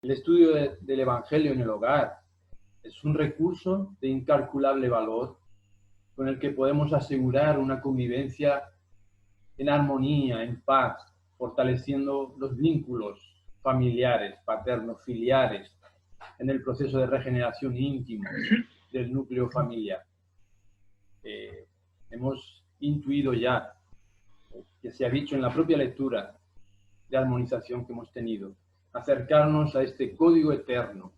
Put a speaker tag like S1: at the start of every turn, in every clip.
S1: El estudio del Evangelio en el hogar es un recurso de incalculable valor con el que podemos asegurar una convivencia en armonía, en paz, fortaleciendo los vínculos familiares, paternos, filiares, en el proceso de regeneración íntimo del núcleo familiar. Hemos intuido ya, que se ha dicho en la propia lectura de armonización que hemos tenido, acercarnos a este código eterno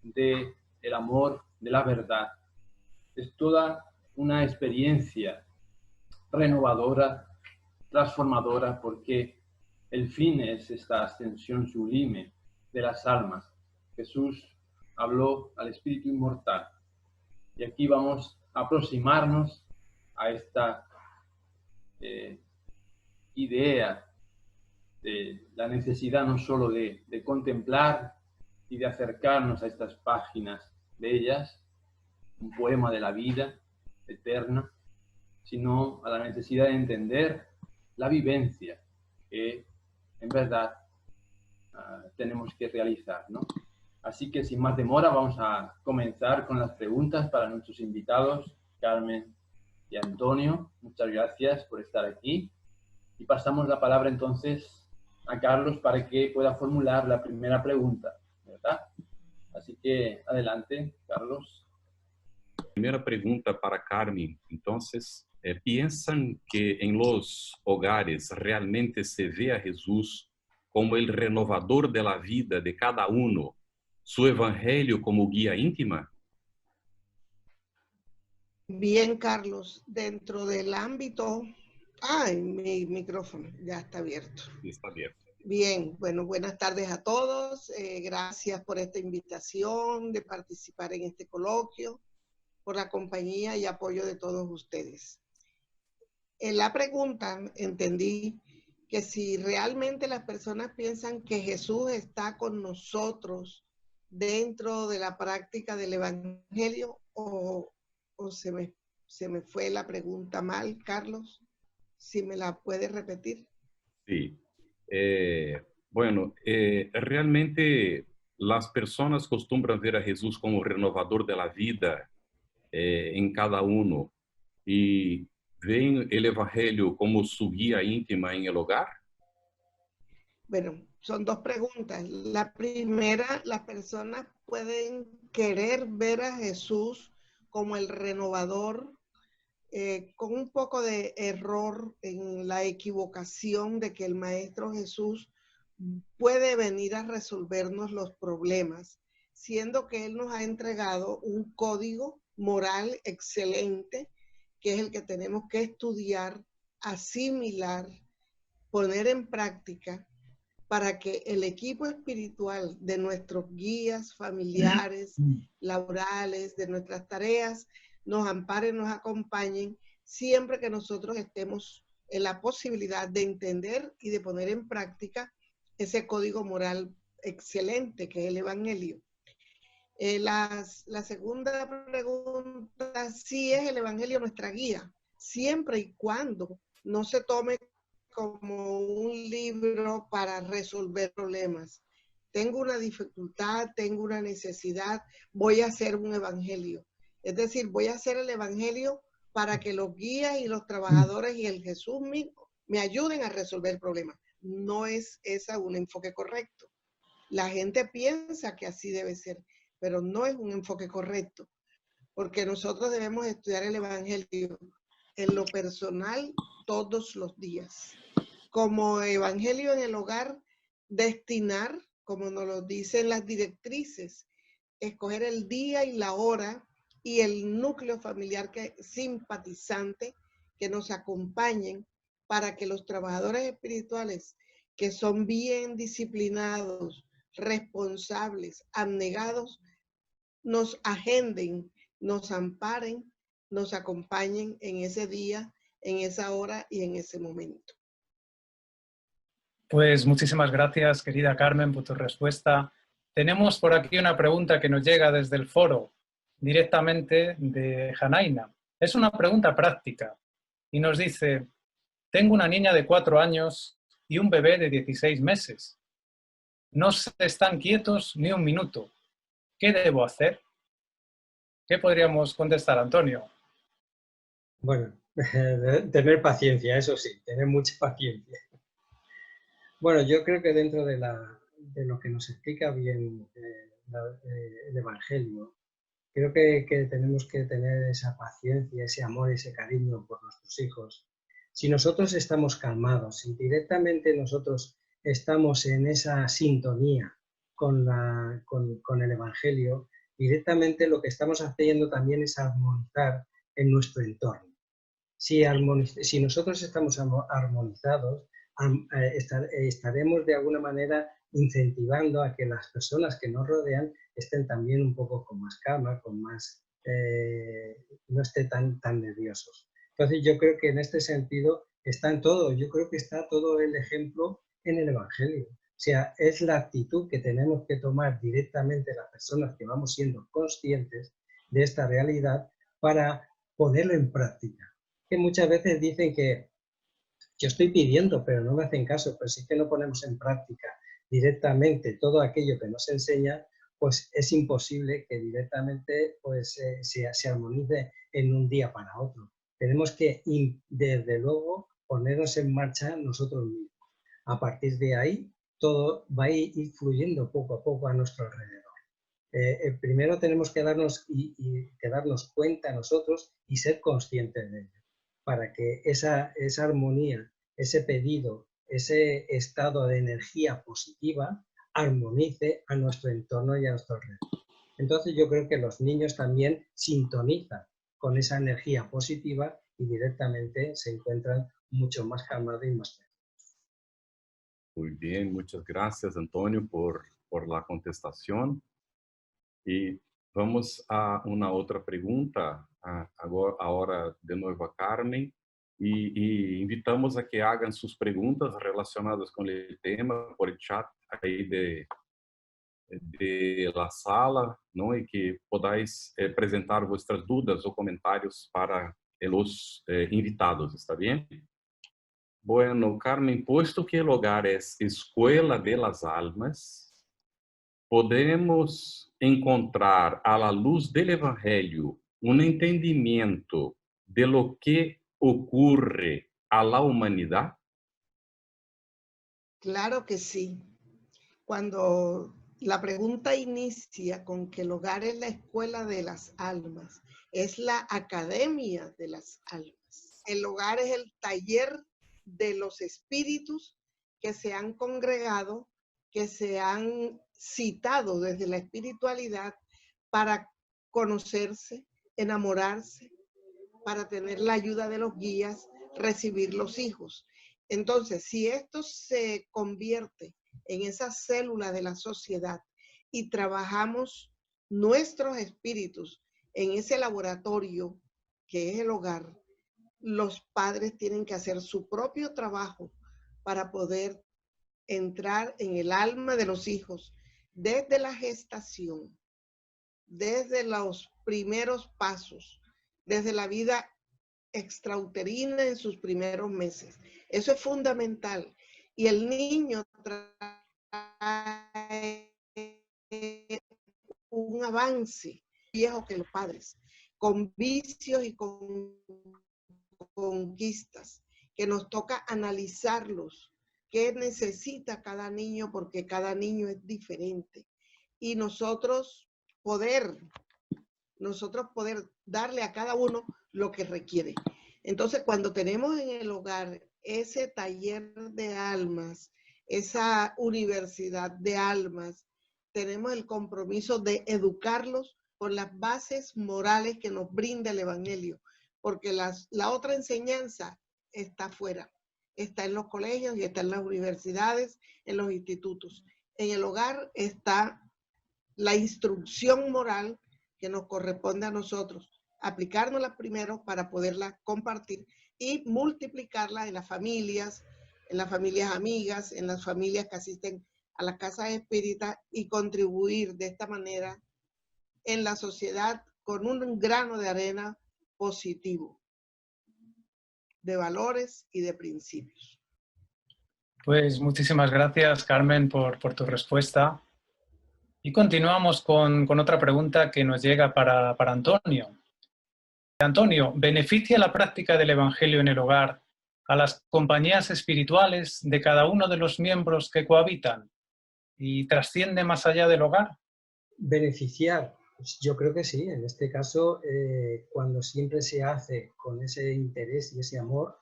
S1: del amor, de la verdad. Es toda una experiencia renovadora, transformadora, porque el fin es esta ascensión sublime de las almas. Jesús habló al espíritu inmortal. Y aquí vamos a aproximarnos a esta idea de la necesidad no solo de contemplar y de acercarnos a estas páginas bellas, un poema de la vida eterna, sino a la necesidad de entender la vivencia que en verdad tenemos que realizar, ¿no? Así que sin más demora vamos a comenzar con las preguntas para nuestros invitados, Carmen y Antonio. Muchas gracias por estar aquí. Y pasamos la palabra entonces a Carlos para que pueda formular la primera pregunta, ¿verdad? Así que adelante, Carlos.
S2: Primera pregunta para Carmen. Entonces, ¿piensan que en los hogares realmente se ve a Jesús como el renovador de la vida de cada uno, su evangelio como guía íntima?
S3: Bien, Carlos, dentro del ámbito... Ay, mi micrófono ya está abierto.
S2: Está abierto.
S3: Bien, bueno, buenas tardes a todos. Gracias por esta invitación de participar en este coloquio, por la compañía y apoyo de todos ustedes. En la pregunta entendí que si realmente las personas piensan que Jesús está con nosotros dentro de la práctica del Evangelio, o se me fue la pregunta mal, Carlos. Si me la puede repetir.
S2: Sí. Bueno, realmente las personas acostumbran ver a Jesús como renovador de la vida en cada uno y ven el evangelio como su guía íntima en el hogar.
S3: Bueno, son dos preguntas. La primera, las personas pueden querer ver a Jesús como el renovador, con un poco de error en la equivocación de que el Maestro Jesús puede venir a resolvernos los problemas, siendo que Él nos ha entregado un código moral excelente, que es el que tenemos que estudiar, asimilar, poner en práctica, para que el equipo espiritual de nuestros guías familiares, laborales, de nuestras tareas, nos amparen, nos acompañen, siempre que nosotros estemos en la posibilidad de entender y de poner en práctica ese código moral excelente que es el Evangelio. La segunda pregunta, sí es el Evangelio nuestra guía, siempre y cuando no se tome como un libro para resolver problemas. Tengo una dificultad, tengo una necesidad, voy a hacer un evangelio. Es decir, voy a hacer el evangelio para que los guías y los trabajadores y el Jesús mismo me ayuden a resolver problemas. No es ese un enfoque correcto. La gente piensa que así debe ser, pero no es un enfoque correcto, porque nosotros debemos estudiar el evangelio en lo personal todos los días. Como evangelio en el hogar, destinar, como nos lo dicen las directrices, escoger el día y la hora y el núcleo familiar simpatizante que nos acompañen para que los trabajadores espirituales, que son bien disciplinados, responsables, abnegados, nos agenden, nos amparen, nos acompañen en ese día, en esa hora y en ese momento.
S4: Pues muchísimas gracias, querida Carmen, por tu respuesta. Tenemos por aquí una pregunta que nos llega desde el foro, directamente de Janaina. Es una pregunta práctica y nos dice: tengo una niña de 4 años y un bebé de 16 meses. no se están quietos ni un minuto. ¿Qué debo hacer? ¿Qué podríamos contestar, Antonio?
S5: Bueno, tener paciencia, eso sí, tener mucha paciencia. Bueno, yo creo que dentro de lo que nos explica bien el Evangelio, creo que tenemos que tener esa paciencia, ese amor, ese cariño por nuestros hijos. Si nosotros estamos calmados, si directamente nosotros estamos en esa sintonía con el Evangelio, directamente lo que estamos haciendo también es armonizar en nuestro entorno. Si nosotros estamos armonizados, estaremos de alguna manera incentivando a que las personas que nos rodean estén también un poco con más calma, con más, no estén tan nerviosos. Entonces yo creo que en este sentido está en todo, yo creo que está todo el ejemplo en el Evangelio. O sea, es la actitud que tenemos que tomar directamente las personas que vamos siendo conscientes de esta realidad para ponerlo en práctica. Que muchas veces dicen que yo estoy pidiendo, pero no me hacen caso, pero si es que no ponemos en práctica directamente todo aquello que nos enseña, pues es imposible que directamente pues, se armonice en un día para otro. Tenemos que, desde luego, ponernos en marcha nosotros mismos. A partir de ahí, todo va a ir fluyendo poco a poco a nuestro alrededor. Primero tenemos que darnos cuenta nosotros y ser conscientes de ello, para que esa armonía, ese pedido, ese estado de energía positiva armonice a nuestro entorno y a nuestro alrededor. Entonces yo creo que los niños también sintonizan con esa energía positiva y directamente se encuentran mucho más calmados y más tranquilos.
S2: Muy bien, muchas gracias, Antonio, por la contestación. Y vamos a una otra pregunta, ahora de nuevo a Carmen, y invitamos a que hagan sus preguntas relacionadas con el tema por el chat ahí de la sala, ¿no? Y que podáis presentar vuestras dudas o comentarios para los invitados, ¿está bien? Bueno, Carmen, puesto que el hogar es escuela de las almas, podemos encontrar a la luz del Evangelio un entendimiento de lo que ocurre a la humanidad.
S3: Claro que sí. Cuando la pregunta inicia con que el hogar es la escuela de las almas, es la academia de las almas. El hogar es el taller de los espíritus que se han congregado, que se han citado desde la espiritualidad para conocerse, enamorarse, para tener la ayuda de los guías, recibir los hijos. Entonces, si esto se convierte en esa célula de la sociedad y trabajamos nuestros espíritus en ese laboratorio que es el hogar, los padres tienen que hacer su propio trabajo para poder entrar en el alma de los hijos desde la gestación, desde los primeros pasos, desde la vida extrauterina en sus primeros meses. Eso es fundamental. Y el niño trae un avance viejo que los padres, con vicios y con conquistas, que nos toca analizarlos, qué necesita cada niño, porque cada niño es diferente. Y nosotros poder darle a cada uno lo que requiere. Entonces, cuando tenemos en el hogar ese taller de almas, esa universidad de almas, tenemos el compromiso de educarlos con las bases morales que nos brinda el Evangelio, porque la otra enseñanza está afuera, está en los colegios y está en las universidades, en los institutos. En el hogar está la instrucción moral que nos corresponde a nosotros, aplicárnosla primero para poderla compartir y multiplicarla en las familias amigas, en las familias que asisten a las casas espíritas y contribuir de esta manera en la sociedad con un grano de arena positivo, de valores y de principios.
S4: Pues muchísimas gracias, Carmen, por tu respuesta. Y continuamos con otra pregunta que nos llega para Antonio. Antonio, ¿beneficia la práctica del Evangelio en el hogar a las compañías espirituales de cada uno de los miembros que cohabitan y trasciende más allá del hogar?
S5: Beneficiar, pues yo creo que sí. En este caso, cuando siempre se hace con ese interés y ese amor,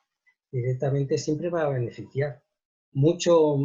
S5: directamente siempre va a beneficiar. Mucho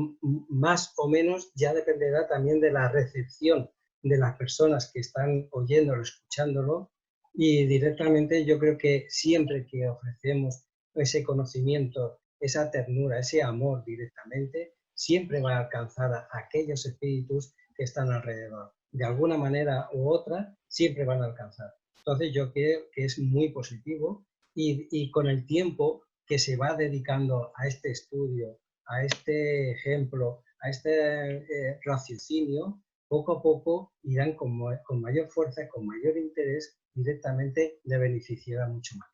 S5: más o menos ya dependerá también de la recepción de las personas que están oyéndolo, escuchándolo, y directamente yo creo que siempre que ofrecemos ese conocimiento, esa ternura, ese amor directamente, siempre va a alcanzar a aquellos espíritus que están alrededor. De alguna manera u otra, siempre van a alcanzar. Entonces yo creo que es muy positivo y con el tiempo que se va dedicando a este estudio, a este ejemplo, a este raciocinio, poco a poco irán con mayor fuerza, con mayor interés, directamente le beneficiará mucho más.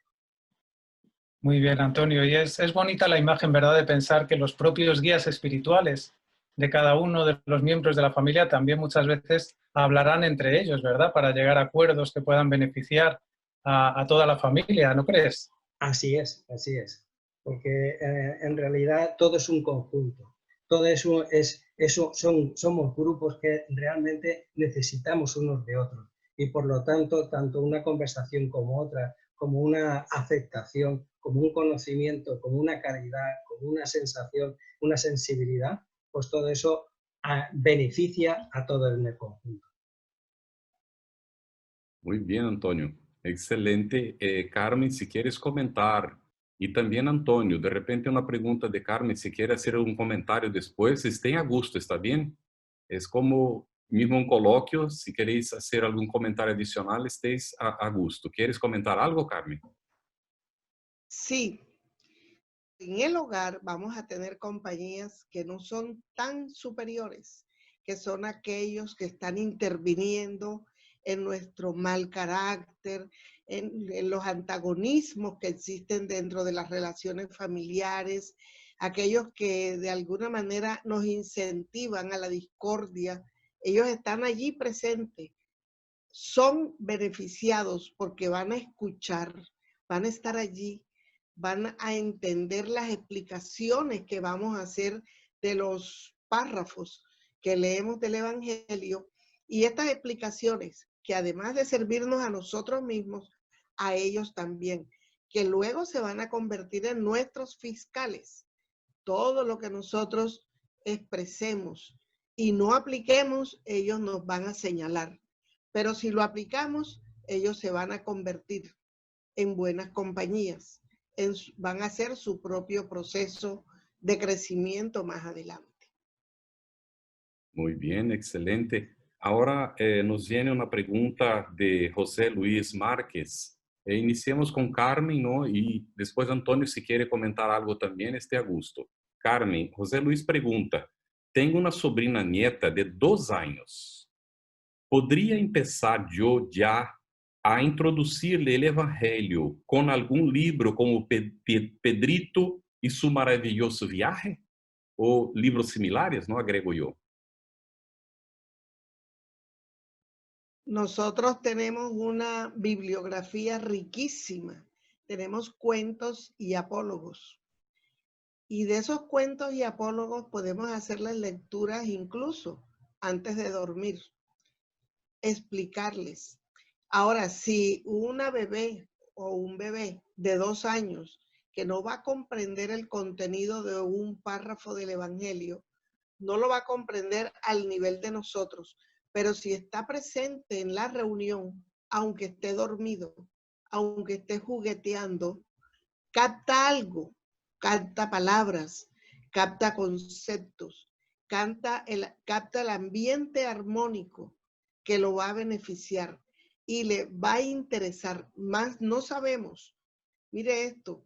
S4: Muy bien, Antonio. Y es bonita la imagen, ¿verdad?, de pensar que los propios guías espirituales de cada uno de los miembros de la familia también muchas veces hablarán entre ellos, ¿verdad?, para llegar a acuerdos que puedan beneficiar a toda la familia, ¿no crees?
S5: Así es, porque en realidad todo es un conjunto, todo eso somos grupos que realmente necesitamos unos de otros y por lo tanto, tanto una conversación como otra, como una aceptación, como un conocimiento, como una caridad, como una sensación, una sensibilidad, pues todo eso beneficia a todo en el conjunto.
S2: Muy bien, Antonio. Excelente. Carmen, si quieres comentar, y también Antonio, de repente una pregunta de Carmen, si quiere hacer un comentario después, estén a gusto, ¿está bien? Es como mismo un coloquio, si queréis hacer algún comentario adicional, estéis a gusto. ¿Quieres comentar algo, Carmen?
S3: Sí, en el hogar vamos a tener compañías que no son tan superiores, que son aquellos que están interviniendo en nuestro mal carácter, en los antagonismos que existen dentro de las relaciones familiares, aquellos que de alguna manera nos incentivan a la discordia. Ellos están allí presentes, son beneficiados porque van a escuchar, van a estar allí, van a entender las explicaciones que vamos a hacer de los párrafos que leemos del Evangelio, y estas explicaciones que además de servirnos a nosotros mismos, a ellos también, que luego se van a convertir en nuestros fiscales. Todo lo que nosotros expresemos y no apliquemos, ellos nos van a señalar. Pero si lo aplicamos, ellos se van a convertir en buenas compañías, van a hacer su propio proceso de crecimiento más adelante.
S2: Muy bien, excelente. Ahora nos viene una pregunta de José Luis Márquez. Iniciemos con Carmen, ¿no? Y después Antonio, si quiere comentar algo también, esté a gusto. Carmen, José Luis pregunta, tengo una sobrina nieta de 2 años. ¿Podría empezar yo ya a introducirle el Evangelio con algún libro como Pedrito y su maravilloso viaje? O libros similares, ¿no? Agrego yo.
S3: Nosotros tenemos una bibliografía riquísima. Tenemos cuentos y apólogos. Y de esos cuentos y apólogos podemos hacerles lecturas incluso antes de dormir, explicarles. Ahora, si una bebé o un bebé de 2 años que no va a comprender el contenido de un párrafo del Evangelio, no lo va a comprender al nivel de nosotros, pero si está presente en la reunión, aunque esté dormido, aunque esté jugueteando, capta algo, capta palabras, capta conceptos, capta el ambiente armónico que lo va a beneficiar y le va a interesar más. No sabemos, mire esto,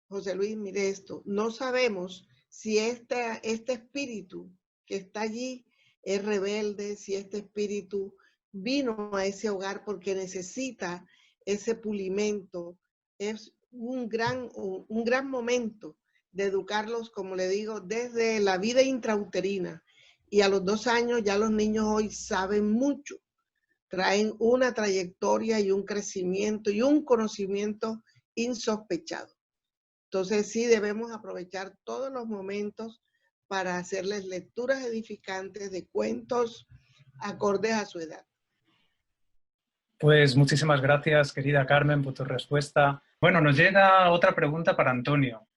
S3: José Luis, mire esto, no sabemos si este espíritu que está allí es rebelde, si este espíritu vino a ese hogar porque necesita ese pulimento. Es un gran momento de educarlos, como le digo, desde la vida intrauterina. Y a los 2 años ya los niños hoy saben mucho, traen una trayectoria y un crecimiento y un conocimiento insospechado. Entonces sí debemos aprovechar todos los momentos para hacerles lecturas edificantes de cuentos acordes a su edad.
S4: Pues muchísimas gracias, querida Carmen, por tu respuesta. Bueno, nos llega otra pregunta para Antonio.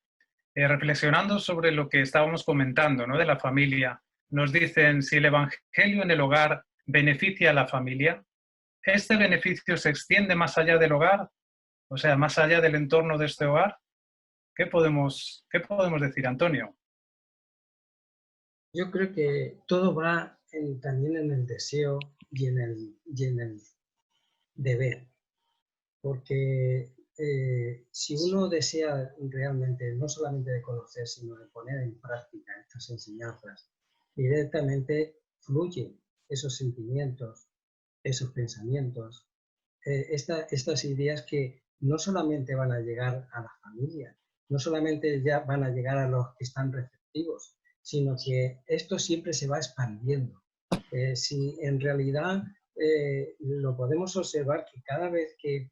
S4: Reflexionando sobre lo que estábamos comentando, ¿no?, de la familia, nos dicen si el Evangelio en el hogar beneficia a la familia. ¿Este beneficio se extiende más allá del hogar? O sea, más allá del entorno de este hogar. ¿Qué podemos decir, Antonio?
S5: Yo creo que todo va también en el deseo y en el deber, porque si uno desea realmente no solamente de conocer, sino de poner en práctica estas enseñanzas, directamente fluyen esos sentimientos, esos pensamientos, estas ideas que no solamente van a llegar a la familia, no solamente ya van a llegar a los que están receptivos, sino que esto siempre se va expandiendo. Si en realidad lo podemos observar que cada vez que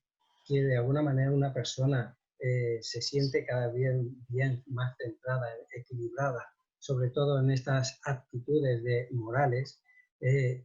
S5: de alguna manera una persona se siente cada vez bien más centrada, equilibrada, sobre todo en estas actitudes morales,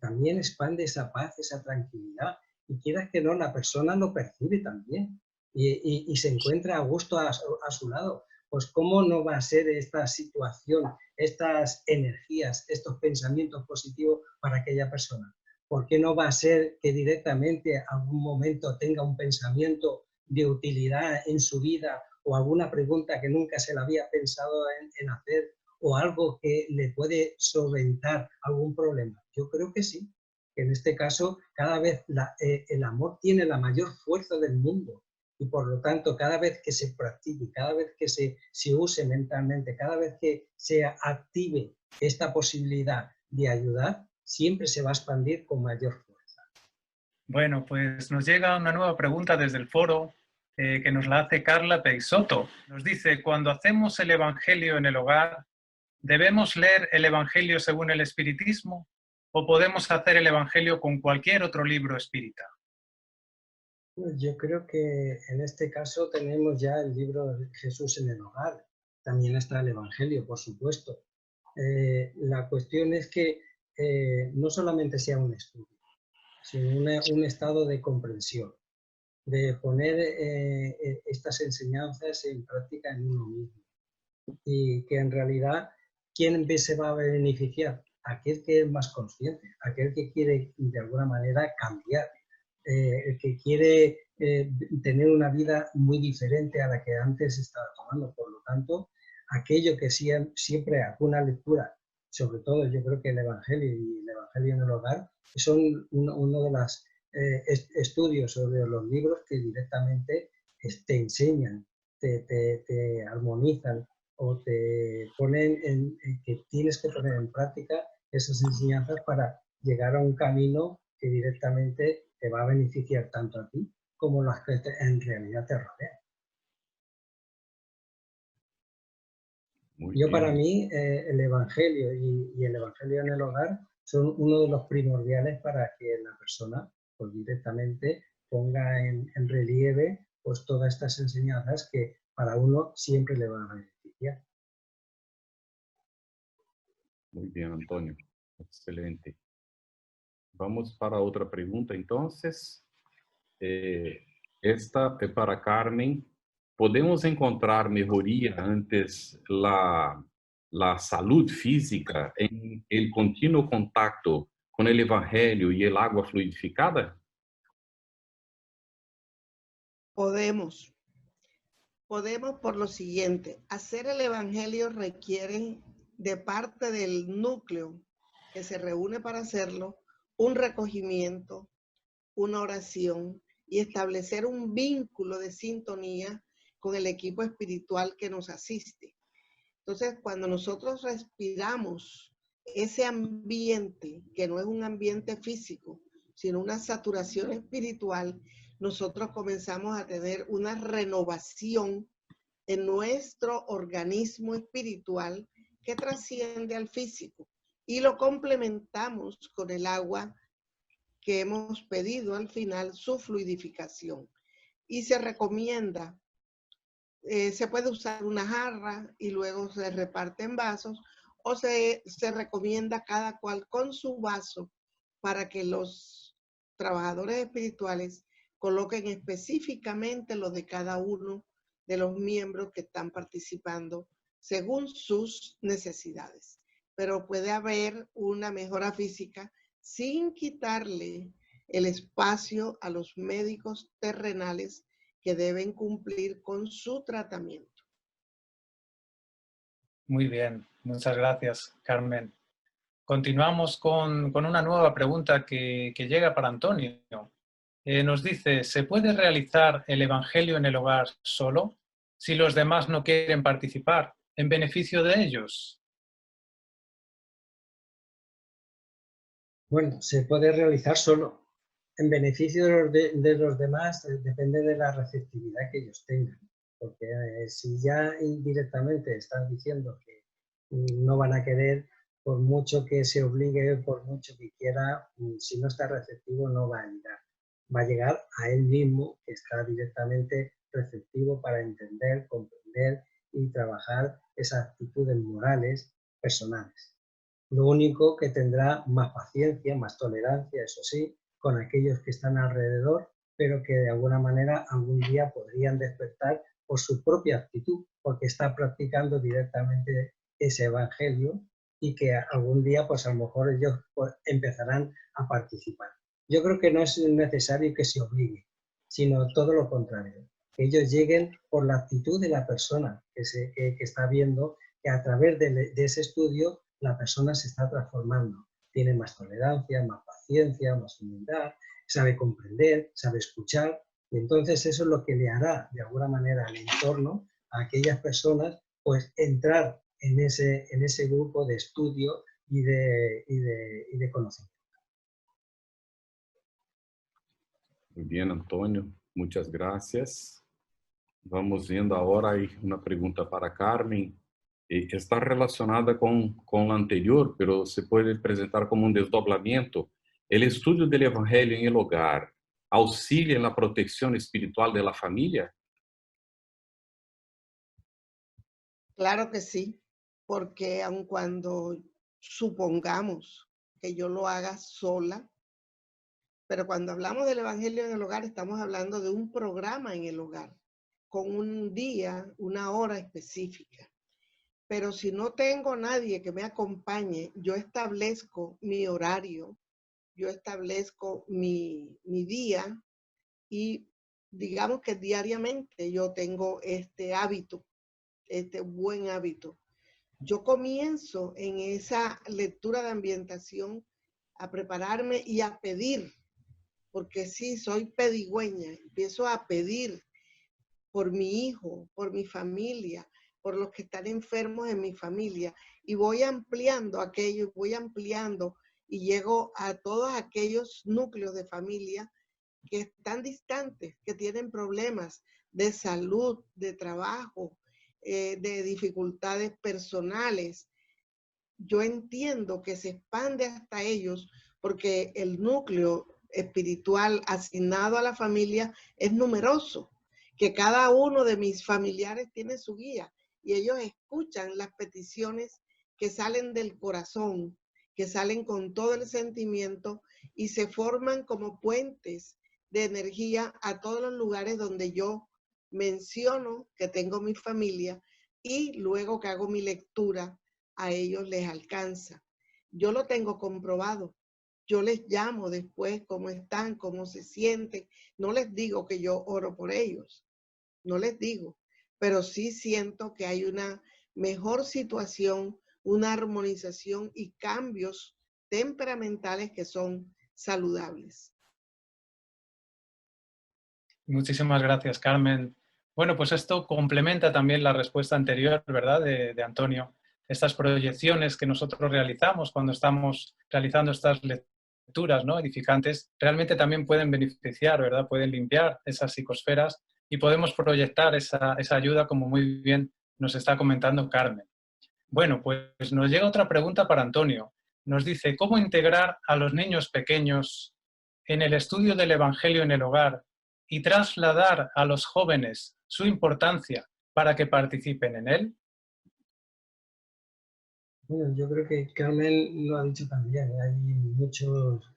S5: también expande esa paz, esa tranquilidad. Y quieras que no, la persona lo percibe también y se encuentra a gusto a su lado. Pues cómo no va a ser esta situación, estas energías, estos pensamientos positivos para aquella persona. ¿Por qué no va a ser que directamente algún momento tenga un pensamiento de utilidad en su vida o alguna pregunta que nunca se le había pensado en hacer o algo que le puede solventar algún problema? Yo creo que sí. En este caso, cada vez el amor tiene la mayor fuerza del mundo y por lo tanto, cada vez que se practique, cada vez que se use mentalmente, cada vez que se active esta posibilidad de ayudar, siempre se va a expandir con mayor fuerza.
S4: Bueno, pues nos llega una nueva pregunta desde el foro que nos la hace Carla Peixoto. Nos dice, cuando hacemos el Evangelio en el hogar, ¿debemos leer el Evangelio según el espiritismo o podemos hacer el Evangelio con cualquier otro libro espírita?
S5: Yo creo que en este caso tenemos ya el libro de Jesús en el hogar. También está el Evangelio, por supuesto. La cuestión es que no solamente sea un estudio, sino un estado de comprensión, de poner estas enseñanzas en práctica en uno mismo. Y que en realidad, ¿quién se va a beneficiar? Aquel que es más consciente, aquel que quiere de alguna manera cambiar, el que quiere tener una vida muy diferente a la que antes estaba tomando. Por lo tanto, aquello que siempre alguna lectura, sobre todo yo creo que el Evangelio y el Evangelio en el hogar, son uno de los estudios sobre los libros que directamente te enseñan, te armonizan o te ponen en que tienes que poner en práctica esas enseñanzas para llegar a un camino que directamente te va a beneficiar tanto a ti como las que en realidad te rodean. Para mí, el Evangelio y el Evangelio en el hogar son uno de los primordiales para que la persona pues, directamente ponga en relieve pues, todas estas enseñanzas que para uno siempre le van a beneficiar.
S2: Muy bien, Antonio. Excelente. Vamos para otra pregunta, entonces. Esta es para Carmen. ¿Podemos encontrar mejoría antes la salud física en el continuo contacto con el Evangelio y el agua fluidificada?
S3: Podemos por lo siguiente. Hacer el Evangelio requiere de parte del núcleo que se reúne para hacerlo, un recogimiento, una oración y establecer un vínculo de sintonía con el equipo espiritual que nos asiste. Entonces, cuando nosotros respiramos ese ambiente, que no es un ambiente físico, sino una saturación espiritual, nosotros comenzamos a tener una renovación en nuestro organismo espiritual que trasciende al físico y lo complementamos con el agua que hemos pedido al final, su fluidificación. Y se recomienda, se puede usar una jarra y luego se reparte en vasos, o se recomienda cada cual con su vaso para que los trabajadores espirituales coloquen específicamente lo de cada uno de los miembros que están participando según sus necesidades. Pero puede haber una mejora física sin quitarle el espacio a los médicos terrenales que deben cumplir con su tratamiento.
S4: Muy bien, muchas gracias, Carmen. Continuamos con una nueva pregunta que llega para Antonio. Nos dice, ¿se puede realizar el Evangelio en el hogar solo si los demás no quieren participar en beneficio de ellos?
S5: Bueno, se puede realizar solo. En beneficio de los demás depende de la receptividad que ellos tengan. Porque si ya indirectamente están diciendo que no van a querer, por mucho que se obligue, por mucho que quiera, si no está receptivo no va a llegar. Va a llegar a él mismo, que está directamente receptivo para entender, comprender y trabajar esas actitudes morales personales. Lo único que tendrá más paciencia, más tolerancia, eso sí, con aquellos que están alrededor, pero que de alguna manera algún día podrían despertar por su propia actitud, porque está practicando directamente ese evangelio y que algún día pues a lo mejor ellos pues, empezarán a participar. Yo creo que no es necesario que se obligue, sino todo lo contrario, que ellos lleguen por la actitud de la persona que está viendo que a través de ese estudio la persona se está transformando, tiene más tolerancia, más paciencia, más humildad, sabe comprender, sabe escuchar, y entonces eso es lo que le hará de alguna manera al entorno a aquellas personas pues entrar en ese grupo de estudio y de conocimiento.
S2: Muy bien, Antonio, muchas gracias. Vamos viendo ahora hay una pregunta para Carmen. Está relacionada con la anterior, pero se puede presentar como un desdoblamiento. ¿El estudio del Evangelio en el hogar auxilia en la protección espiritual de la familia?
S3: Claro que sí, porque aun cuando supongamos que yo lo haga sola, pero cuando hablamos del Evangelio en el hogar, estamos hablando de un programa en el hogar, con un día, una hora específica. Pero si no tengo nadie que me acompañe, yo establezco mi horario, yo establezco mi día y digamos que diariamente yo tengo este hábito, este buen hábito. Yo comienzo en esa lectura de ambientación a prepararme y a pedir, porque sí, soy pedigüeña, empiezo a pedir por mi hijo, por mi familia, por los que están enfermos en mi familia, y voy ampliando aquello, voy ampliando, y llego a todos aquellos núcleos de familia que están distantes, que tienen problemas de salud, de trabajo, de dificultades personales. Yo entiendo que se expande hasta ellos porque el núcleo espiritual asignado a la familia es numeroso, que cada uno de mis familiares tiene su guía y ellos escuchan las peticiones que salen del corazón, que salen con todo el sentimiento y se forman como puentes de energía a todos los lugares donde yo menciono que tengo mi familia y luego que hago mi lectura, a ellos les alcanza. Yo lo tengo comprobado. Yo les llamo después cómo están, cómo se sienten. No les digo que yo oro por ellos, no les digo, pero sí siento que hay una mejor situación, una armonización y cambios temperamentales que son saludables.
S4: Muchísimas gracias, Carmen. Bueno, pues esto complementa también la respuesta anterior, ¿verdad?, de Antonio. Estas proyecciones que nosotros realizamos cuando estamos realizando estas lecturas, ¿no?, edificantes, realmente también pueden beneficiar, ¿verdad?, pueden limpiar esas psicosferas y podemos proyectar esa ayuda, como muy bien nos está comentando Carmen. Bueno, pues nos llega otra pregunta para Antonio. Nos dice, ¿cómo integrar a los niños pequeños en el estudio del Evangelio en el hogar y trasladar a los jóvenes su importancia para que participen en él?
S5: Bueno, yo creo que Carmen lo ha dicho también. Hay muchos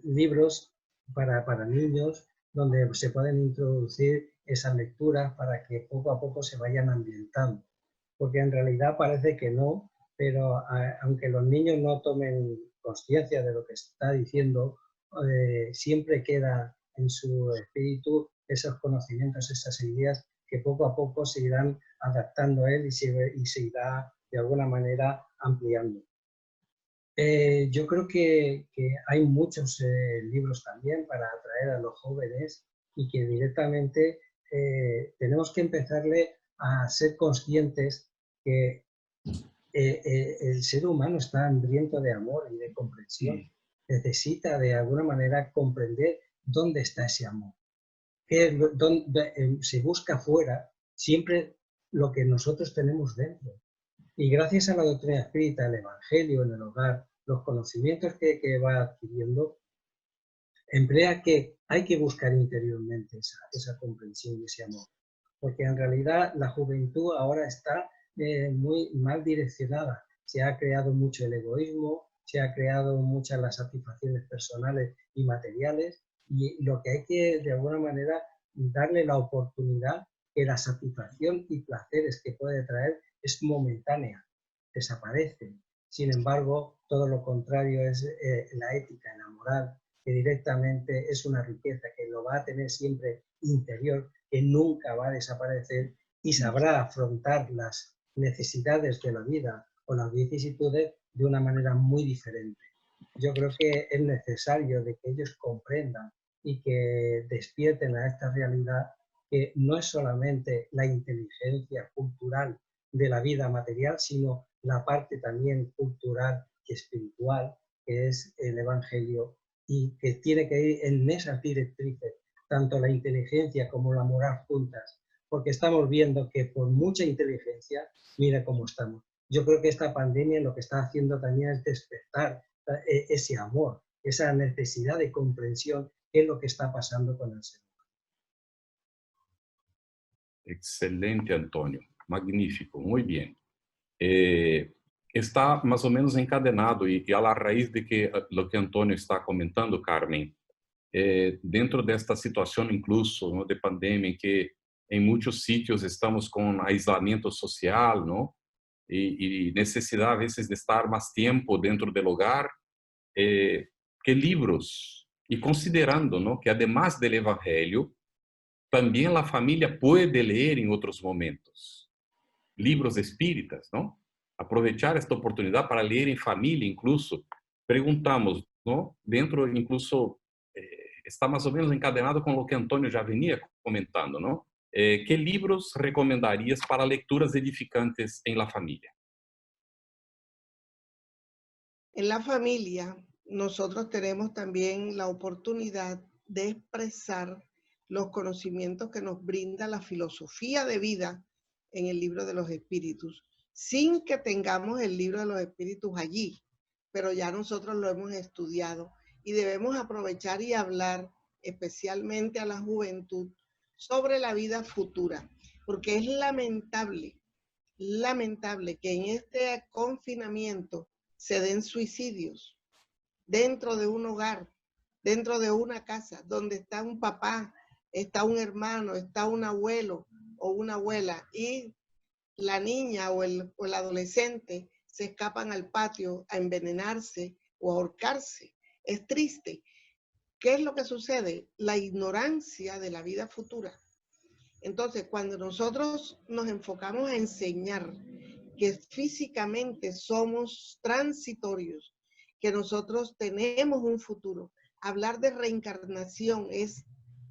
S5: libros para niños donde se pueden introducir esas lecturas para que poco a poco se vayan ambientando. Porque en realidad parece que no, pero aunque los niños no tomen conciencia de lo que está diciendo, siempre queda en su espíritu esos conocimientos, esas ideas que poco a poco se irán adaptando a él y se irá de alguna manera ampliando. Yo creo que hay muchos libros también para atraer a los jóvenes y que directamente tenemos que empezarle a ser conscientes que el ser humano está hambriento de amor y de comprensión. Necesita de alguna manera comprender dónde está ese amor. Se busca fuera siempre lo que nosotros tenemos dentro. Y gracias a la doctrina espírita, el Evangelio en el hogar, los conocimientos que va adquiriendo, emplea que hay que buscar interiormente esa comprensión y ese amor. Porque en realidad la juventud ahora está muy mal direccionada. Se ha creado mucho el egoísmo, se ha creado muchas las satisfacciones personales y materiales, y lo que hay que, de alguna manera, darle la oportunidad que la satisfacción y placeres que puede traer es momentánea, desaparece. Sin embargo, todo lo contrario es la ética, la moral, que directamente es una riqueza que lo va a tener siempre interior, que nunca va a desaparecer y sabrá afrontar las necesidades de la vida o las vicisitudes de una manera muy diferente. Yo creo que es necesario de que ellos comprendan y que despierten a esta realidad que no es solamente la inteligencia cultural de la vida material, sino la parte también cultural y espiritual, que es el Evangelio, y que tiene que ir en esas directrices, tanto la inteligencia como la moral juntas, porque estamos viendo que por mucha inteligencia, mira cómo estamos. Yo creo que esta pandemia lo que está haciendo también es despertar ese amor, esa necesidad de comprensión, qué es lo que está pasando con el ser humano.
S2: Excelente, Antônio. Magnífico, muy bien. Está más o menos encadenado y a la raíz de que lo que Antônio está comentando, Carmen, dentro de esta situación incluso, ¿no?, de pandemia, en que en muchos sitios estamos con aislamiento social, ¿no?, y necesidad a veces de estar más tiempo dentro del hogar, ¿qué libros? Y considerando, ¿no?, que además del Evangelio, también la familia puede leer en otros momentos libros espíritas, ¿no? Aprovechar esta oportunidad para leer en familia incluso. Preguntamos, ¿no? Dentro incluso está más o menos encadenado con lo que Antônio ya venía comentando, ¿no? ¿Qué libros recomendarías para lecturas edificantes en la familia?
S3: En la familia, nosotros tenemos también la oportunidad de expresar los conocimientos que nos brinda la filosofía de vida en el libro de los espíritus, sin que tengamos el libro de los espíritus allí, pero ya nosotros lo hemos estudiado y debemos aprovechar y hablar especialmente a la juventud sobre la vida futura, porque es lamentable que en este confinamiento se den suicidios dentro de un hogar, dentro de una casa, donde está un papá, está un hermano, está un abuelo o una abuela, y la niña o el adolescente se escapan al patio a envenenarse o a ahorcarse. Es triste. ¿Qué es lo que sucede? La ignorancia de la vida futura. Entonces, cuando nosotros nos enfocamos a enseñar que físicamente somos transitorios, que nosotros tenemos un futuro, hablar de reencarnación es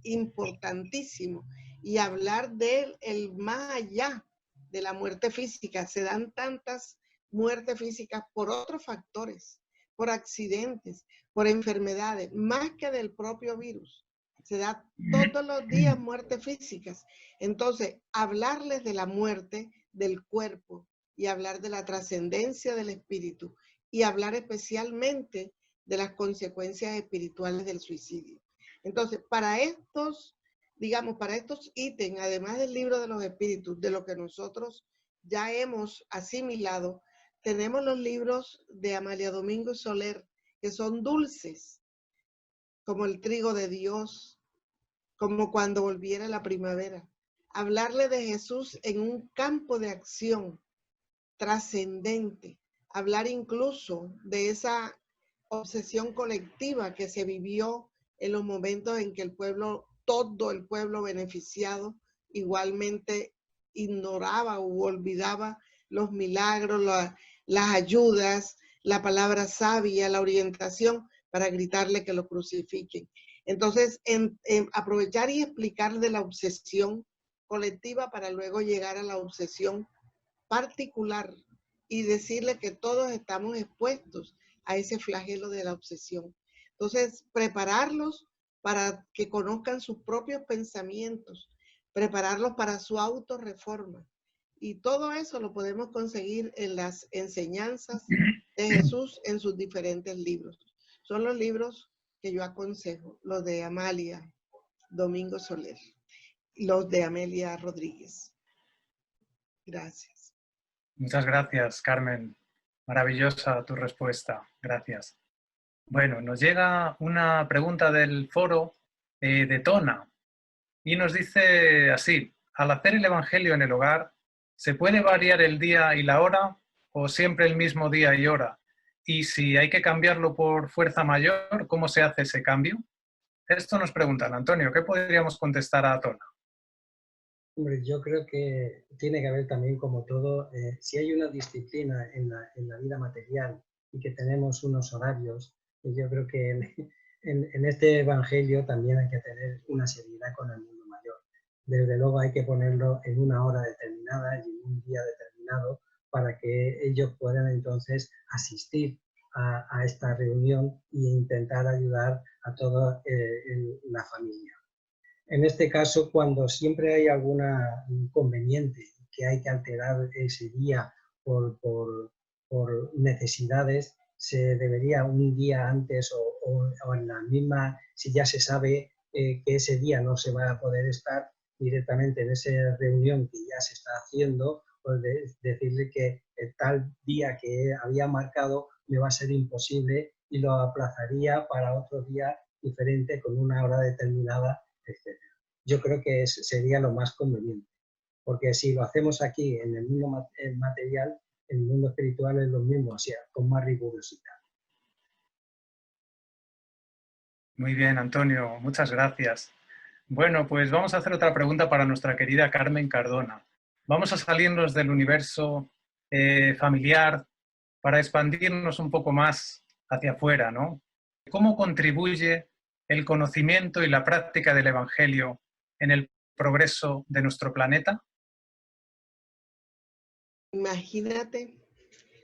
S3: importantísimo, y hablar del más allá de la muerte física. Se dan tantas muertes físicas por otros factores, por accidentes, por enfermedades, más que del propio virus. Se da todos los días muertes físicas. Entonces, hablarles de la muerte del cuerpo y hablar de la trascendencia del espíritu y hablar especialmente de las consecuencias espirituales del suicidio. Entonces, para estos, digamos, para estos ítems, además del libro de los espíritus, de lo que nosotros ya hemos asimilado, tenemos los libros de Amalia Domingo Soler, que son dulces, como el trigo de Dios, como cuando volviera la primavera. Hablarle de Jesús en un campo de acción trascendente. Hablar incluso de esa obsesión colectiva que se vivió en los momentos en que el pueblo, todo el pueblo beneficiado, igualmente ignoraba o olvidaba los milagros, las ayudas, la palabra sabia, la orientación para gritarle que lo crucifiquen. Entonces, aprovechar y explicar de la obsesión colectiva para luego llegar a la obsesión particular y decirle que todos estamos expuestos a ese flagelo de la obsesión. Entonces, prepararlos para que conozcan sus propios pensamientos, prepararlos para su autorreforma. Y todo eso lo podemos conseguir en las enseñanzas de Jesús en sus diferentes libros. Son los libros que yo aconsejo, los de Amalia Domingo Soler, los de Amelia Rodríguez. Gracias.
S4: Muchas gracias, Carmen. Maravillosa tu respuesta. Gracias. Bueno, nos llega una pregunta del foro de Tona y nos dice así: al hacer el Evangelio en el hogar, ¿se puede variar el día y la hora o siempre el mismo día y hora? Y si hay que cambiarlo por fuerza mayor, ¿cómo se hace ese cambio? Esto nos preguntan. Antonio, ¿qué podríamos contestar a Tona?
S5: Hombre, yo creo que tiene que haber también, como todo, si hay una disciplina en la vida material y que tenemos unos horarios, yo creo que en este Evangelio también hay que tener una seriedad con el mundo mayor. Desde luego hay que ponerlo en una hora determinada y en un día determinado para que ellos puedan entonces asistir a esta reunión e intentar ayudar a toda la familia. En este caso, cuando siempre hay algún inconveniente que hay que alterar ese día por necesidades, se debería un día antes o en la misma, si ya se sabe que ese día no se va a poder estar directamente en esa reunión que ya se está haciendo, pues decirle que el tal día que había marcado me va a ser imposible y lo aplazaría para otro día diferente con una hora determinada, etc. Yo creo que sería lo más conveniente, porque si lo hacemos aquí en el mundo material, en el mundo espiritual es lo mismo, o sea, con más rigurosidad.
S4: Muy bien, Antonio, muchas gracias. Bueno, pues vamos a hacer otra pregunta para nuestra querida Carmen Cardona. Vamos a salirnos del universo familiar para expandirnos un poco más hacia afuera, ¿no? ¿Cómo contribuye el conocimiento y la práctica del Evangelio en el progreso de nuestro planeta?
S3: Imagínate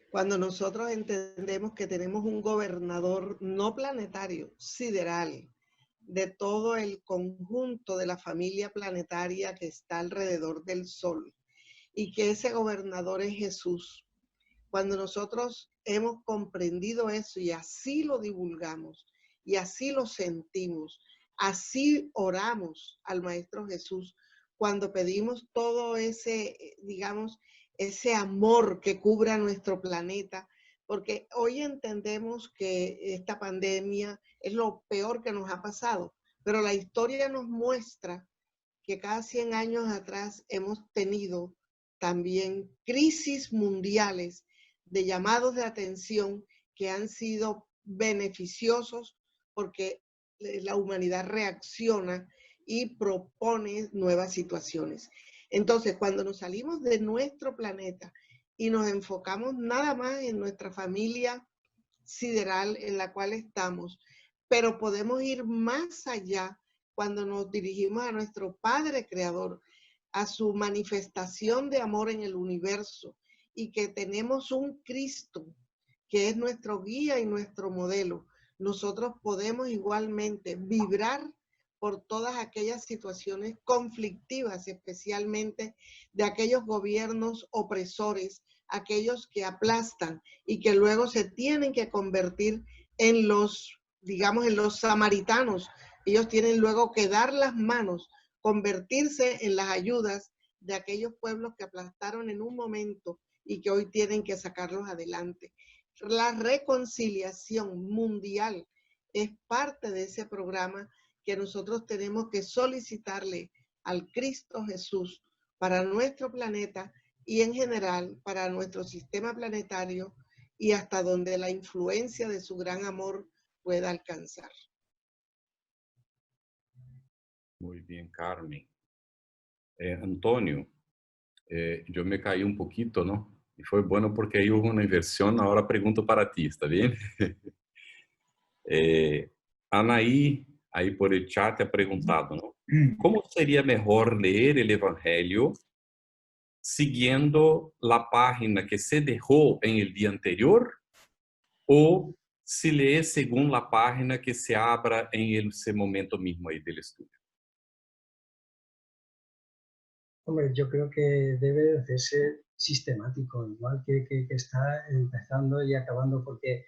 S3: cuando nosotros entendemos que tenemos un gobernador no planetario, sideral, de todo el conjunto de la familia planetaria que está alrededor del Sol, y que ese gobernador es Jesús. Cuando nosotros hemos comprendido eso y así lo divulgamos y así lo sentimos, así oramos al Maestro Jesús, cuando pedimos todo ese, digamos, ese amor que cubra nuestro planeta, porque hoy entendemos que esta pandemia es lo peor que nos ha pasado, pero la historia nos muestra que cada 100 años atrás hemos tenido también crisis mundiales de llamados de atención que han sido beneficiosos porque la humanidad reacciona y propone nuevas situaciones. Entonces, cuando nos salimos de nuestro planeta y nos enfocamos nada más en nuestra familia sideral en la cual estamos, pero podemos ir más allá cuando nos dirigimos a nuestro Padre Creador, a su manifestación de amor en el universo, y que tenemos un Cristo que es nuestro guía y nuestro modelo. Nosotros podemos igualmente vibrar por todas aquellas situaciones conflictivas, especialmente de aquellos gobiernos opresores, aquellos que aplastan y que luego se tienen que convertir en los, digamos, en los samaritanos. Ellos tienen luego que dar las manos, convertirse en las ayudas de aquellos pueblos que aplastaron en un momento y que hoy tienen que sacarlos adelante. La reconciliación mundial es parte de ese programa que nosotros tenemos que solicitarle al Cristo Jesús para nuestro planeta y en general para nuestro sistema planetario y hasta donde la influencia de su gran amor pueda alcanzar.
S2: Muy bien, Carmen. Antonio, yo me caí un poquito, ¿no? Y fue bueno porque ahí hubo una inversión. Ahora pregunto para ti, ¿está bien? Anaí, aí por el chat, ha preguntado, ¿no? ¿Cómo sería mejor leer el Evangelio siguiendo la página que se dejó en el día anterior o si lee según la página que se abra en ese momento mismo ahí del estudio?
S5: Hombre, yo creo que debe de hacerse sistemático, igual que está empezando y acabando, porque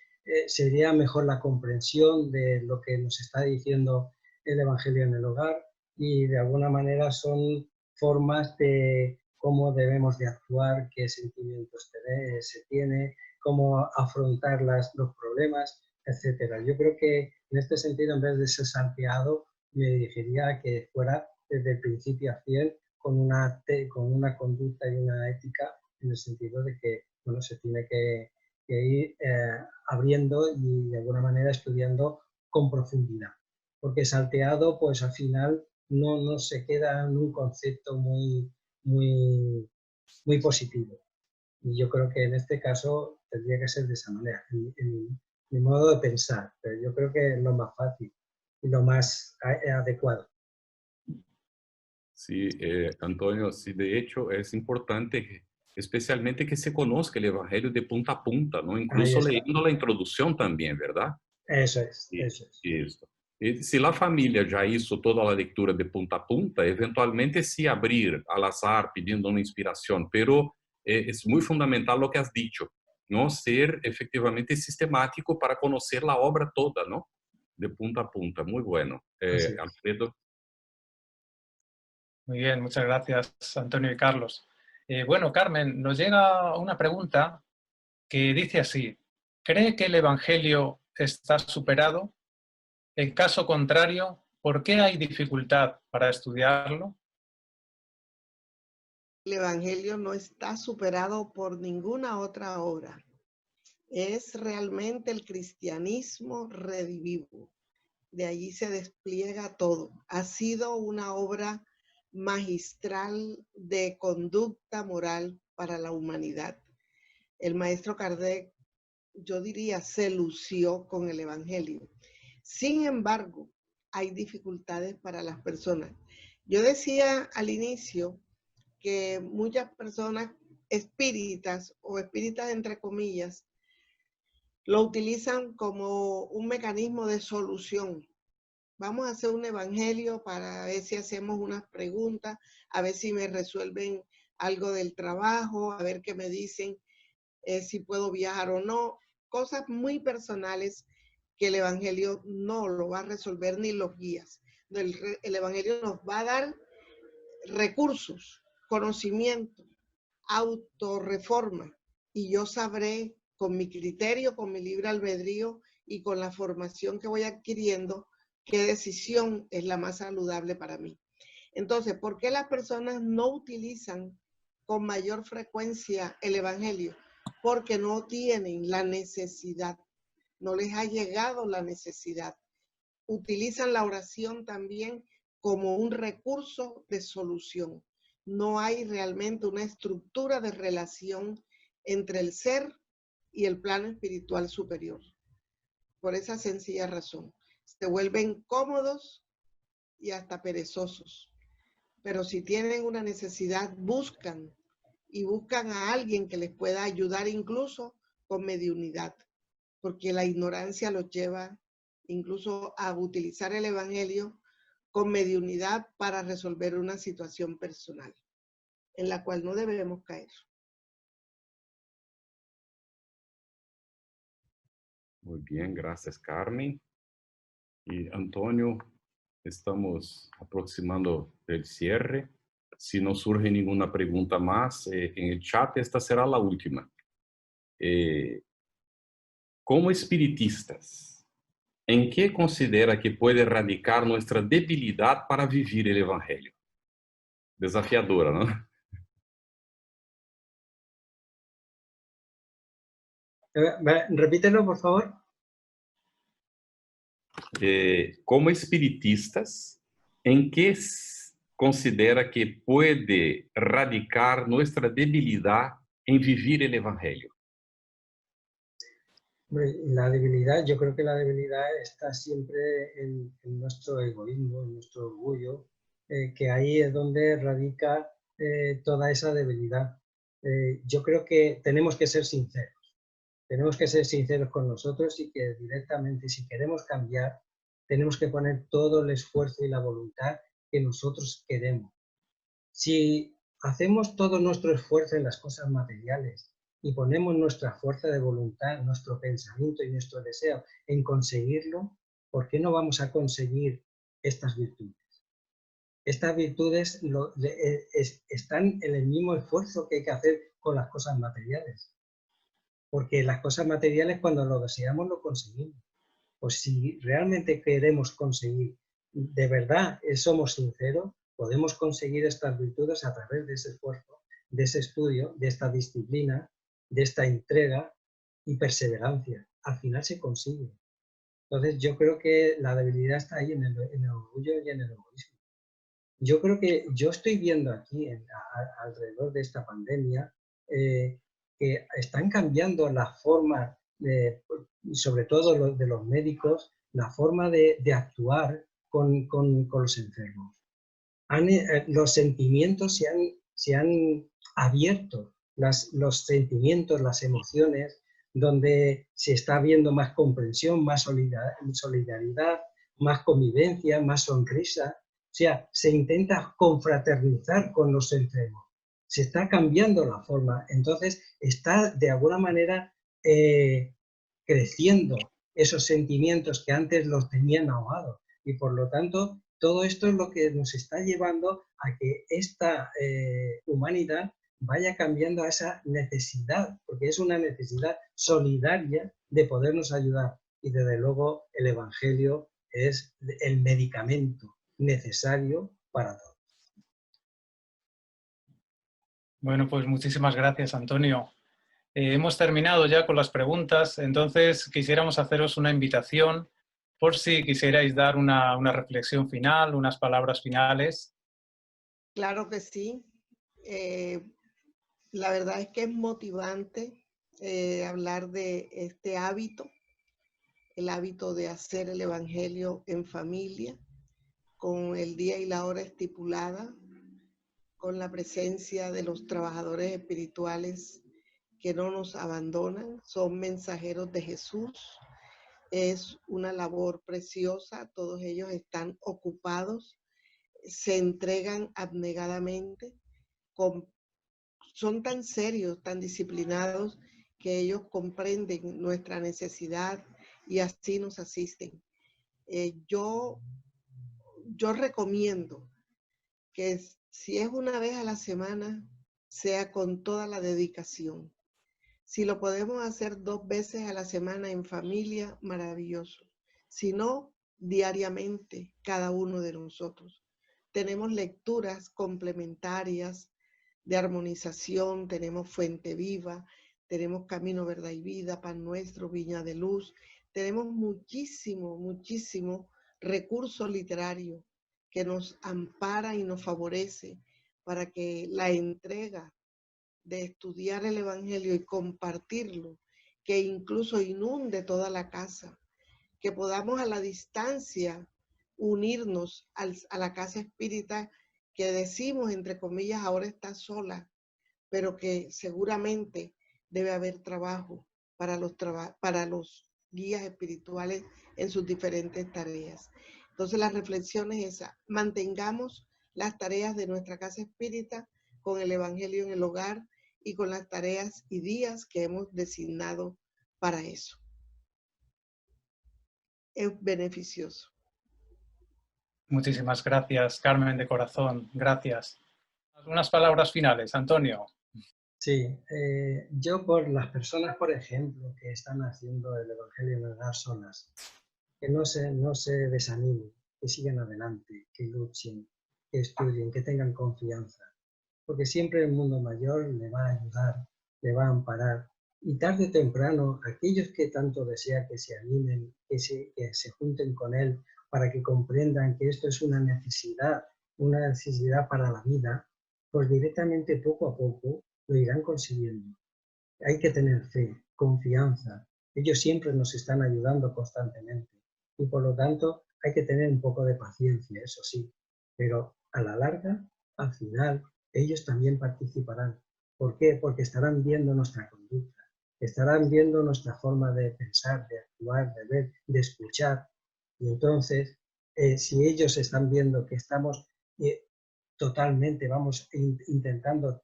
S5: sería mejor la comprensión de lo que nos está diciendo el Evangelio en el hogar y de alguna manera son formas de cómo debemos de actuar, qué sentimientos se tiene, cómo afrontar los problemas, etcétera. Yo creo que en este sentido, en vez de ser salteado, me dirigiría a que fuera desde el principio a fin, con una conducta y una ética, en el sentido de que, bueno, se tiene que ir abriendo y de alguna manera estudiando con profundidad. Porque salteado, pues al final no se queda en un concepto muy positivo. Y yo creo que en este caso tendría que ser de esa manera, en mi modo de pensar. Pero yo creo que es lo más fácil y lo más adecuado.
S2: Sí, Antonio, sí, de hecho es importante, especialmente que se conozca el Evangelio de punta a punta, ¿no? Incluso leyendo la introducción también, ¿verdad?
S5: Eso es,
S2: Y,
S5: eso es.
S2: Eso. Y si la familia ya hizo toda la lectura de punta a punta, eventualmente sí abrir al azar pidiendo una inspiración, pero es muy fundamental lo que has dicho, ¿no? Ser efectivamente sistemático para conocer la obra toda, ¿no? De punta a punta, muy bueno. Alfredo.
S4: Muy bien, muchas gracias, Antonio y Carlos. Bueno, Carmen, nos llega una pregunta que dice así: ¿cree que el Evangelio está superado? En caso contrario, ¿por qué hay dificultad para estudiarlo?
S3: El Evangelio no está superado por ninguna otra obra. Es realmente el cristianismo redivivo. De allí se despliega todo. Ha sido una obra magistral de conducta moral para la humanidad. El maestro Kardec, yo diría, se lució con el Evangelio. Sin embargo, hay dificultades para las personas. Yo decía al inicio que muchas personas espíritas o espíritas entre comillas lo utilizan como un mecanismo de solución. Vamos a hacer un evangelio para ver si hacemos unas preguntas, a ver si me resuelven algo del trabajo, a ver qué me dicen si puedo viajar o no. Cosas muy personales que el evangelio no lo va a resolver ni los guías. El evangelio nos va a dar recursos, conocimiento, autorreforma, y yo sabré con mi criterio, con mi libre albedrío y con la formación que voy adquiriendo qué decisión es la más saludable para mí. Entonces, ¿por qué las personas no utilizan con mayor frecuencia el evangelio? Porque no tienen la necesidad, no les ha llegado la necesidad. Utilizan la oración también como un recurso de solución. No hay realmente una estructura de relación entre el ser y el plano espiritual superior. Por esa sencilla razón. Se vuelven cómodos y hasta perezosos. Pero si tienen una necesidad, buscan a alguien que les pueda ayudar incluso con mediunidad, porque la ignorancia los lleva incluso a utilizar el evangelio con mediunidad para resolver una situación personal en la cual no debemos caer.
S2: Muy bien, gracias Carmen. Y Antonio, estamos aproximando del cierre. Si no surge ninguna pregunta más en el chat, esta será la última. Como espiritistas, ¿en qué considera que puede radicar nuestra debilidad para vivir el Evangelio? Desafiadora, ¿no?
S5: Repítelo, por favor.
S2: Como espiritistas, ¿en qué considera que puede radicar nuestra debilidad en vivir el Evangelio?
S5: La debilidad, yo creo que la debilidad está siempre en nuestro egoísmo, en nuestro orgullo, que ahí es donde radica toda esa debilidad. Yo creo que tenemos que ser sinceros. Tenemos que ser sinceros con nosotros y que directamente, si queremos cambiar, tenemos que poner todo el esfuerzo y la voluntad que nosotros queremos. Si hacemos todo nuestro esfuerzo en las cosas materiales y ponemos nuestra fuerza de voluntad, nuestro pensamiento y nuestro deseo en conseguirlo, ¿por qué no vamos a conseguir estas virtudes? Estas virtudes están en el mismo esfuerzo que hay que hacer con las cosas materiales. Porque las cosas materiales, cuando lo deseamos, lo conseguimos. Pues si realmente queremos conseguir, de verdad somos sinceros, podemos conseguir estas virtudes a través de ese esfuerzo, de ese estudio, de esta disciplina, de esta entrega y perseverancia. Al final se consigue. Entonces yo creo que la debilidad está ahí en el orgullo y en el egoísmo. Yo creo que yo estoy viendo aquí, alrededor de esta pandemia, que están cambiando la forma, sobre todo de los médicos, la forma de actuar con los enfermos. Los sentimientos se han abierto, los sentimientos, las emociones, donde se está viendo más comprensión, más solidaridad, más convivencia, más sonrisa. O sea, se intenta confraternizar con los enfermos. Se está cambiando la forma. Entonces, está de alguna manera creciendo esos sentimientos que antes los tenían ahogados. Y por lo tanto, todo esto es lo que nos está llevando a que esta humanidad vaya cambiando a esa necesidad, porque es una necesidad solidaria de podernos ayudar. Y desde luego el Evangelio es el medicamento necesario para todos.
S4: Bueno, pues muchísimas gracias, Antonio. Hemos terminado ya con las preguntas, entonces quisiéramos haceros una invitación por si quisierais dar una reflexión final, unas palabras finales.
S3: Claro que sí. La verdad es que es motivante hablar de este hábito, el hábito de hacer el Evangelio en familia, con el día y la hora estipulada, con la presencia de los trabajadores espirituales que no nos abandonan, son mensajeros de Jesús. Es una labor preciosa, todos ellos están ocupados, se entregan abnegadamente, son tan serios, tan disciplinados, que ellos comprenden nuestra necesidad y así nos asisten. Yo recomiendo que si es una vez a la semana, sea con toda la dedicación. Si lo podemos hacer 2 veces a la semana en familia, maravilloso. Si no, diariamente, cada uno de nosotros. Tenemos lecturas complementarias de armonización, tenemos Fuente Viva, tenemos Camino, Verdad y Vida, Pan Nuestro, Viña de Luz. Tenemos muchísimo recurso literario que nos ampara y nos favorece para que la entrega de estudiar el Evangelio y compartirlo, que incluso inunde toda la casa, que podamos a la distancia unirnos a la casa espírita que decimos, entre comillas, ahora está sola, pero que seguramente debe haber trabajo para los guías espirituales en sus diferentes tareas. Entonces la reflexión es esa: mantengamos las tareas de nuestra casa espírita con el Evangelio en el hogar y con las tareas y días que hemos designado para eso. Es beneficioso.
S4: Muchísimas gracias, Carmen, de corazón. Gracias. Unas palabras finales, Antonio.
S5: Sí, yo por las personas, por ejemplo, que están haciendo el Evangelio en el hogar solas, que no se desanimen, que sigan adelante, que luchen, que estudien, que tengan confianza, porque siempre el mundo mayor le va a ayudar, le va a amparar, y tarde o temprano aquellos que tanto desean que se animen, que se junten con él para que comprendan que esto es una necesidad para la vida, pues directamente poco a poco lo irán consiguiendo. Hay que tener fe, confianza. Ellos siempre nos están ayudando constantemente y por lo tanto hay que tener un poco de paciencia, eso sí, pero a la larga, al final, ellos también participarán. ¿Por qué? Porque estarán viendo nuestra conducta, estarán viendo nuestra forma de pensar, de actuar, de ver, de escuchar. Y entonces, si ellos están viendo que estamos totalmente, vamos intentando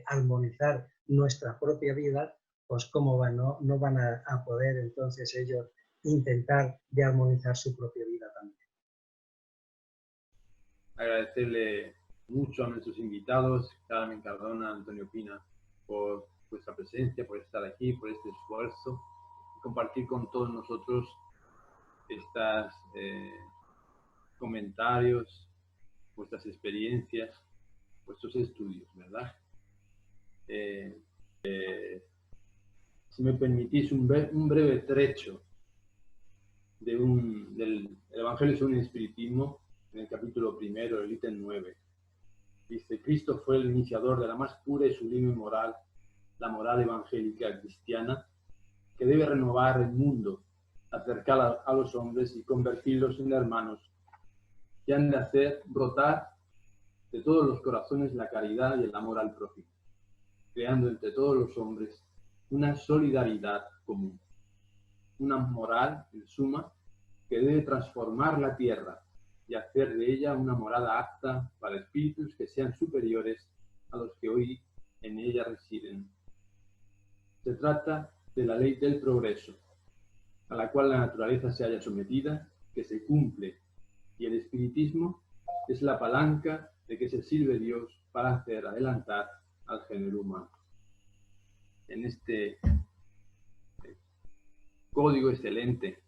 S5: armonizar nuestra propia vida, pues cómo van, no van a poder entonces ellos intentar de armonizar su propia vida también.
S1: Agradecerle mucho a nuestros invitados, Carmen Cardona, Antonio Pina, por vuestra presencia, por estar aquí, por este esfuerzo, y compartir con todos nosotros estos comentarios, vuestras experiencias, vuestros estudios, ¿verdad? Si me permitís un breve trecho del Evangelio según el Espiritismo, en el capítulo 1, el ítem 9. Dice: Cristo fue el iniciador de la más pura y sublime moral, la moral evangélica cristiana, que debe renovar el mundo, acercar a los hombres y convertirlos en hermanos, que han de hacer brotar de todos los corazones la caridad y el amor al prójimo, creando entre todos los hombres una solidaridad común, una moral, en suma, que debe transformar la tierra y hacer de ella una morada apta para espíritus que sean superiores a los que hoy en ella residen. Se trata de la ley del progreso, a la cual la naturaleza se halla sometida, que se cumple, y el espiritismo es la palanca de que se sirve Dios para hacer adelantar al género humano. En este código excelente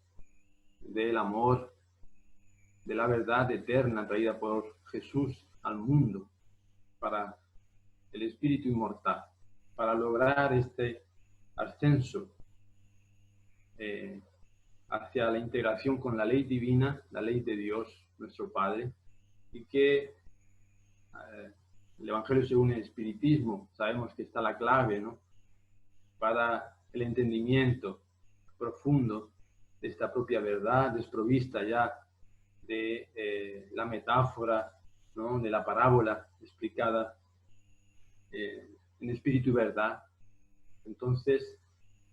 S1: del amor, de la verdad eterna traída por Jesús al mundo para el espíritu inmortal, para lograr este ascenso hacia la integración con la ley divina, la ley de Dios, nuestro Padre, y que el Evangelio según el Espiritismo, sabemos que está la clave, ¿no?, para el entendimiento profundo de esta propia verdad, desprovista ya de la metáfora, ¿no?, de la parábola explicada en espíritu y verdad. Entonces,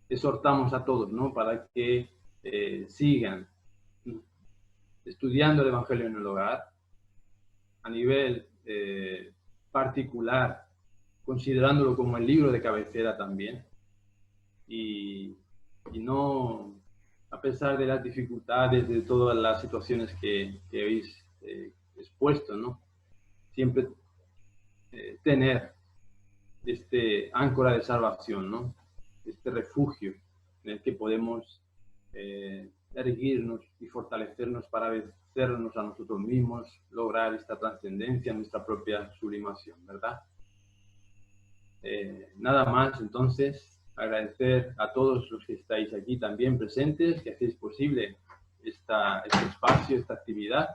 S1: exhortamos a todos, ¿no?, para que sigan estudiando el Evangelio en el hogar, a nivel particular, considerándolo como el libro de cabecera también, y no, a pesar de las dificultades, de todas las situaciones que habéis expuesto, ¿no?, siempre tener este áncora de salvación, ¿no?, este refugio en el que podemos erguirnos y fortalecernos para vencernos a nosotros mismos, lograr esta trascendencia, nuestra propia sublimación, ¿verdad? Nada más, entonces, agradecer a todos los que estáis aquí también presentes, que hacéis posible este espacio, esta actividad,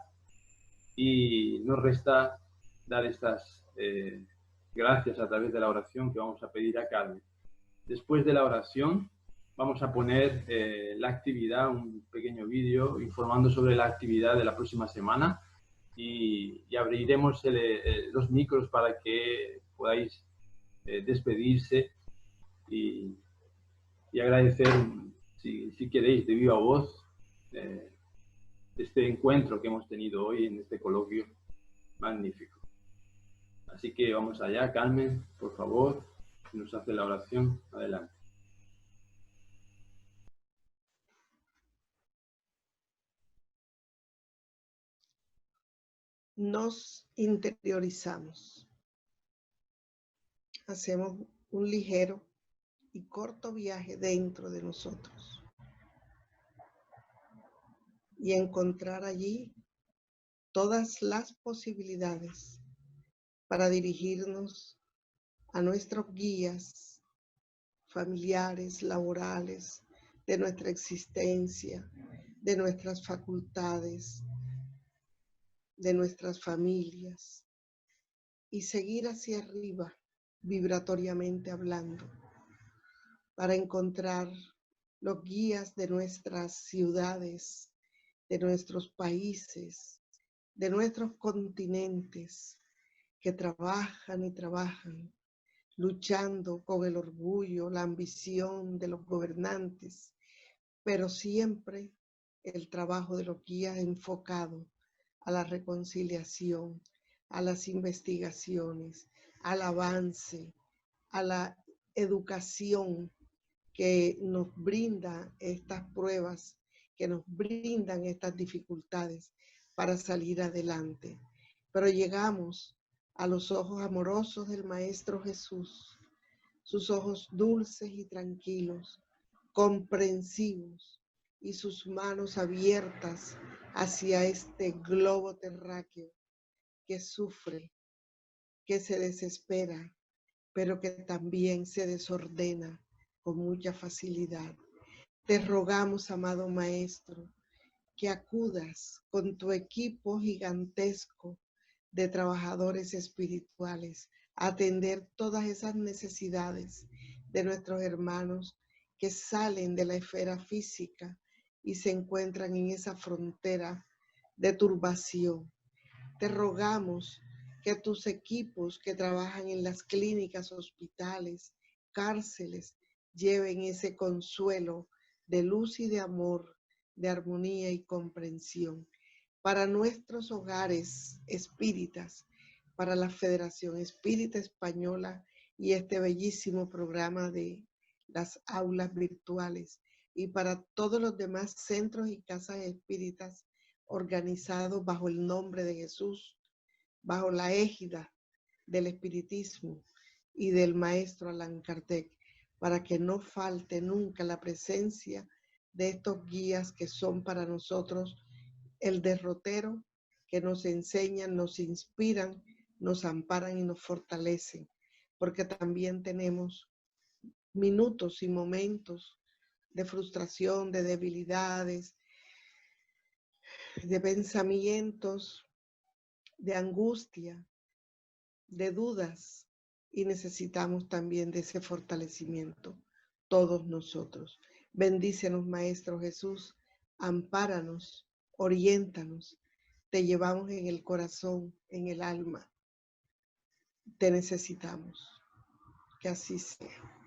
S1: y nos resta dar estas gracias a través de la oración que vamos a pedir a Carmen. Después de la oración vamos a poner la actividad, un pequeño vídeo informando sobre la actividad de la próxima semana, y abriremos los micros para que podáis despedirse y agradecer, si queréis, de viva voz, este encuentro que hemos tenido hoy en este coloquio magnífico. Así que vamos allá, Carmen, por favor, si nos hace la oración, adelante.
S3: Nos interiorizamos. Hacemos un ligero y corto viaje dentro de nosotros y encontrar allí todas las posibilidades para dirigirnos a nuestros guías familiares, laborales, de nuestra existencia, de nuestras facultades, de nuestras familias, y seguir hacia arriba, vibratoriamente hablando, para encontrar los guías de nuestras ciudades, de nuestros países, de nuestros continentes, que trabajan y trabajan, luchando con el orgullo, la ambición de los gobernantes, pero siempre el trabajo de los guías enfocado a la reconciliación, a las investigaciones, al avance, a la educación que nos brinda estas pruebas, que nos brindan estas dificultades para salir adelante. Pero llegamos a los ojos amorosos del Maestro Jesús, sus ojos dulces y tranquilos, comprensivos, y sus manos abiertas hacia este globo terráqueo que sufre, que se desespera, pero que también se desordena con mucha facilidad. Te rogamos, amado Maestro, que acudas con tu equipo gigantesco de trabajadores espirituales a atender todas esas necesidades de nuestros hermanos que salen de la esfera física y se encuentran en esa frontera de turbación. Te rogamos que tus equipos que trabajan en las clínicas, hospitales, cárceles, lleven ese consuelo de luz y de amor, de armonía y comprensión para nuestros hogares espíritas, para la Federación Espírita Española y este bellísimo programa de las aulas virtuales, y para todos los demás centros y casas espíritas organizados bajo el nombre de Jesús, bajo la égida del espiritismo y del maestro Allan Kardec, para que no falte nunca la presencia de estos guías que son para nosotros el derrotero, que nos enseñan, nos inspiran, nos amparan y nos fortalecen, porque también tenemos minutos y momentos de frustración, de debilidades, de pensamientos, de angustia, de dudas, y necesitamos también de ese fortalecimiento, todos nosotros. Bendícenos, Maestro Jesús, ampáranos, oriéntanos, te llevamos en el corazón, en el alma, te necesitamos, que así sea.